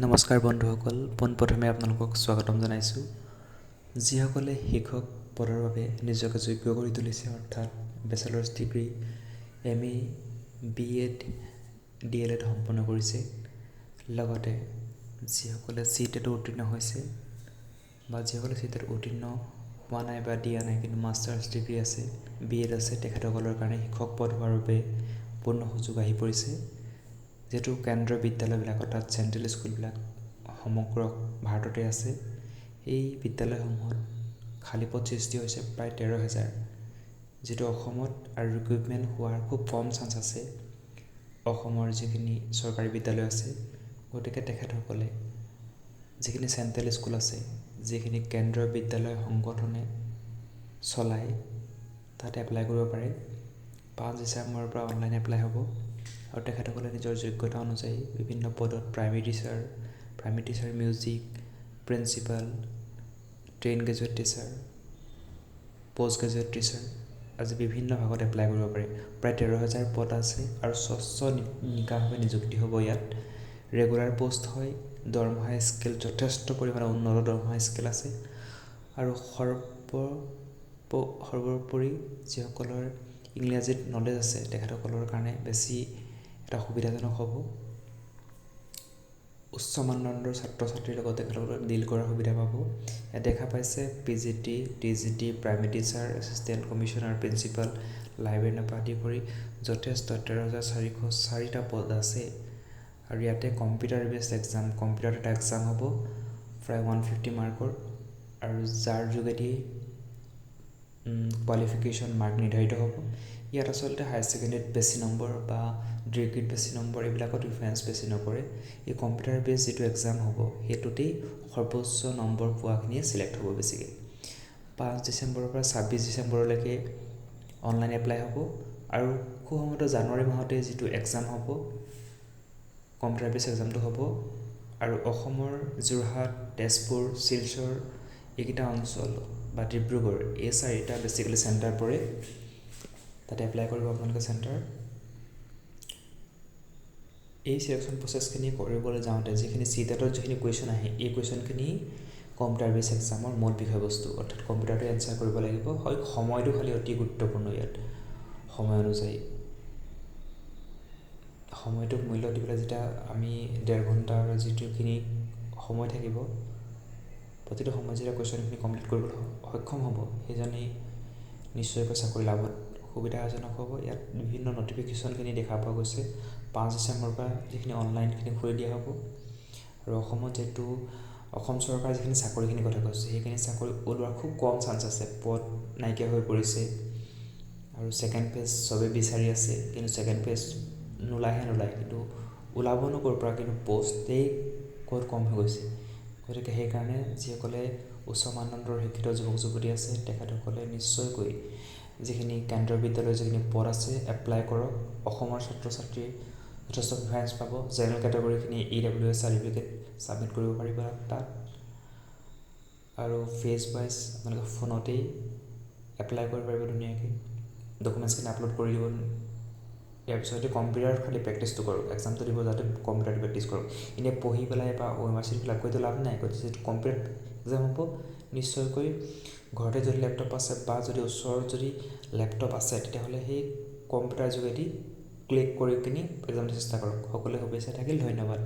নমস্কাৰ বন্ধুসকল, পোনপ্ৰথমে আপোনালোকক স্বাগতম জনাইছোঁ। যিসকলে শিক্ষক পদৰ বাবে নিজকে যোগ্য কৰি তুলিছে, অৰ্থাৎ বেচেলাৰ্ছ ডিগ্ৰী, MA, BEd, DLEd সম্পন্ন কৰিছে, লগতে যিসকলে CTET উত্তীৰ্ণ হৈছে বা যিসকলে CTET উত্তীৰ্ণ হোৱা নাই বা দিয়া নাই কিন্তু মাষ্টাৰ্ছ ডিগ্ৰী আছে, BEd আছে, তেখেতসকলৰ কাৰণে শিক্ষক পদ হোৱাৰ বাবে পূৰ্ণ সুযোগ আহি পৰিছে। যিহেতু কেন্দ্ৰীয় বিদ্যালয়বিলাকত তাত চেণ্ট্ৰেল স্কুলবিলাক সমগ্ৰ ভাৰততে আছে, এই বিদ্যালয়সমূহত খালী পদ সৃষ্টি হৈছে প্ৰায় 13,000, যিটো অসমত আৰু ৰিক্ৰুইটমেণ্ট হোৱাৰ খুব কম চান্স আছে অসমৰ যিখিনি চৰকাৰী বিদ্যালয় আছে। গতিকে তেখেতসকলে যিখিনি চেণ্ট্ৰেল স্কুল আছে, যিখিনি কেন্দ্ৰীয় বিদ্যালয় সংগঠনে চলায়, তাত এপ্লাই কৰিব পাৰে। 5 ডিচেম্বৰৰ পৰা অনলাইন এপ্লাই হ'ব আৰু তেখেতসকলে নিজৰ যোগ্যতা অনুযায়ী বিভিন্ন পদত primary teacher, music, principal, train graduate teacher, post graduate teacher আজি বিভিন্ন ভাগত এপ্লাই কৰিব পাৰে। প্ৰায় 13,000 পদ আছে আৰু স্বচ্ছ নিকাভাৱে নিযুক্তি হ'ব ইয়াত। ৰেগুলাৰ পোষ্ট হয়, দৰমহা স্কেল যথেষ্ট পৰিমাণে উন্নত দৰমহা স্কেল আছে আৰু সৰ্বোপৰি যিসকলৰ ইংৰাজীত নলেজ আছে তেখেতসকলৰ কাৰণে বেছি এটা সুবিধাজনক হ'ব। উচ্চ মানদণ্ডৰ ছাত্ৰ ছাত্ৰীৰ লগত তেখেতসকলক ডিল কৰাৰ সুবিধা পাব। ইয়াত দেখা পাইছে PGT, TGT, primary teacher, assistant commissioner, principal, লাইব্ৰেৰিয়ানৰ পৰা আদি কৰি যথেষ্ট 13,404টা পদ আছে। আৰু ইয়াতে কম্পিউটাৰ বেছড এক্সাম, কম্পিউটাৰত এটা এক্সাম হ'ব প্ৰায় 150 মাৰ্কৰ, আৰু যাৰ যোগেদি কোৱালিফিকেশ্যন মাৰ্ক নিৰ্ধাৰিত হ'ব। ইয়াত আচলতে হায়াৰ ছেকেণ্ডেৰীত বেছি নম্বৰ বা ডিগ্ৰীত বেছি নম্বৰ এইবিলাকত প্ৰিফাৰেঞ্চ বেছি নকৰে। এই কম্পিউটাৰ বেছ যিটো এক্সাম হ'ব সেইটোতেই সৰ্বোচ্চ নম্বৰ পোৱাখিনিয়ে চিলেক্ট হ'ব বেছিকৈ। 5 ডিচেম্বৰৰ পৰা 26 ডিচেম্বৰলৈকে অনলাইন এপ্লাই হ'ব আৰু খুব সম্ভৱতঃ জানুৱাৰী মাহতে যিটো এক্সাম হ'ব, কম্পিউটাৰ বেছ এক্সামটো হ'ব। আৰু অসমৰ যোৰহাট, তেজপুৰ, শিলচৰ এইকেইটা অঞ্চল বা ডিব্ৰুগড়, এই 4টা বেছিকেলি চেণ্টাৰ পৰে। তাতে এপ্লাই কৰিব আপোনালোকে চেণ্টাৰ। এই চিলেকশ্যন প্ৰচেছখিনি কৰিবলৈ যাওঁতে যিখিনি CTETত যিখিনি কুৱেশ্যন আহে, এই কুৱেশ্যনখিনি কম্পিউটাৰ বেছ এক্সামৰ মূল বিষয়বস্তু, অৰ্থাৎ কম্পিউটাৰতে এনচাৰ কৰিব লাগিব। হয়, সময়টো খালি অতি গুৰুত্বপূৰ্ণ ইয়াত। সময় অনুযায়ী সময়টোক মূল্য দি পেলাই যেতিয়া আমি 1.5 ঘণ্টাৰ যিটোখিনি সময় থাকিব, প্ৰতিটো সময়ত যেতিয়া কুৱেশ্যনখিনি কমপ্লিট কৰিবলৈ সক্ষম হ'ব, সেইজনেই নিশ্চয়কৈ চাকৰি লাভত সুবিধাজনক হ'ব। ইয়াত বিভিন্ন নটিফিকেশ্যনখিনি দেখা পোৱা গৈছে। 5 ডিচেম্বৰৰ পৰা যিখিনি অনলাইনখিনি খুলি দিয়া হ'ব। আৰু অসমত যিহেতু অসম চৰকাৰৰ যিখিনি চাকৰিখিনি কথা কৈছে, সেইখিনি চাকৰি ওলোৱাৰ খুব কম চান্স আছে, পদ নাইকিয়া হৈ পৰিছে। আৰু ছেকেণ্ড ফেজ চবেই বিচাৰি আছে, কিন্তু ছেকেণ্ড ফেজ নোলায়, কিন্তু ওলাবনো ক'ৰ পৰা, কিন্তু পষ্টেই ক'ত কম হৈ গৈছে। গতিকে সেইকাৰণে যিসকলে উচ্চ মানদণ্ডৰ শিক্ষিত যুৱক যুৱতী আছে তেখেতসকলে নিশ্চয়কৈ যিখিনি কেন্দ্ৰীয় বিদ্যালয়ৰ যিখিনি পদ আছে এপ্লাই কৰক। অসমৰ ছাত্ৰ ছাত্ৰীয়ে যথেষ্ট প্ৰিফাৰেঞ্চ পাব। জেনেৰেল কেটেগৰীখিনি EWS চাৰ্টিফিকেট ছাবমিট কৰিব পাৰিব তাত। আৰু ফেজ ৱাইজ আপোনালোকে ফোনতেই এপ্লাই কৰিব পাৰিব ধুনীয়াকৈ। ডকুমেণ্টছখিনি আপলোড কৰি দিব। ইয়াৰ পিছতে কম্পিউটাৰত খালি প্ৰেক্টিছটো কৰক, এক্সামটো দিব যাতে কম্পিউটাৰত প্ৰেক্টিছ কৰক। এনেই পঢ়ি পেলাই বা OMR বিলাক গৈতো লাভ নাই। গতিকে যিটো কম্পিউটাৰ এক্সাম হ'ব, নিশ্চয়কৈ ঘৰতে যদি লেপটপ আছে বা যদি ওচৰত যদি লেপটপ আছে তেতিয়াহ'লে সেই কম্পিউটাৰ যোগেদি ক্লিক কৰি কিনি এক্সামটো চেষ্টা কৰক। সকলোৱে শুভেচ্ছা থাকিল, ধন্যবাদ।